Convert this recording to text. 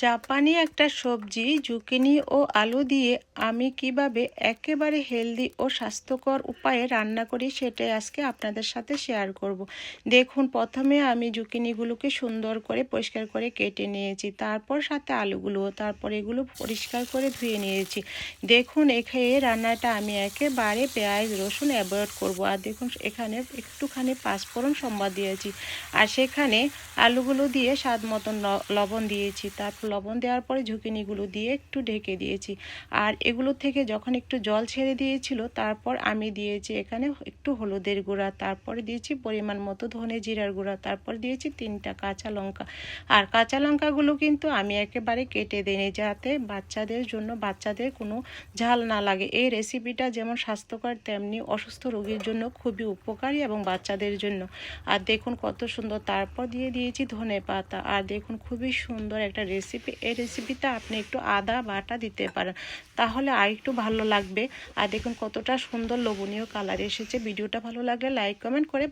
জাপানি একটা সবজি জুকিনি ও আলু দিয়ে আমি কিভাবে একেবারে হেলদি ও স্বাস্থ্যকর উপায়ে রান্না করি সেটাই আজকে আপনাদের সাথে শেয়ার করব। দেখুন, প্রথমে আমি জুকিনিগুলোকে সুন্দর করে পরিষ্কার করে কেটে নিয়েছি, তারপর সাথে আলুগুলো, তারপর এগুলো পরিষ্কার করে ধুয়ে নিয়েছি। দেখুন, এখানে রান্নাটা আমি একেবারে পেঁয়াজ রসুন অ্যাভয়েড করব। আর দেখুন, এখানে একটুখানি পাঁচফোড়ন সম্বাদ দিয়েছি, আর সেখানে আলুগুলো দিয়ে স্বাদ মতন লবণ দিয়েছি। তারপর লবণ দেওয়ার পরে ঝুঁকিনিগুলো দিয়ে একটু ঢেকে দিয়েছি। আর এগুলো থেকে যখন একটু জল ছেড়ে দিয়েছিল, তারপর আমি দিয়েছি এখানে একটু হলুদের গুঁড়া, তারপরে দিয়েছি পরিমাণ মতো ধনে জিরার গুঁড়া, তারপর দিয়েছি 3টা কাঁচা লঙ্কা। আর কাঁচা লঙ্কাগুলো কিন্তু আমি একেবারে কেটে দিইনি, যাতে বাচ্চাদের কোনো ঝাল না লাগে। এই রেসিপিটা যেমন স্বাস্থ্যকর, তেমনি অসুস্থ রোগীর জন্য খুবই উপকারী এবং বাচ্চাদের জন্য। আর দেখুন কত সুন্দর। তারপর দিয়ে দিয়েছি ধনে পাতা। আর দেখুন, খুবই সুন্দর একটা রেসিপি। এই রেসিপিটা আপনি একটু আদা বাটা দিতে পারেন, তাহলে আর একটু ভালো লাগবে। আর দেখুন কতটা সুন্দর লোভনীয় কালার এসেছে। ভিডিওটা ভালো লাগলে লাইক কমেন্ট করে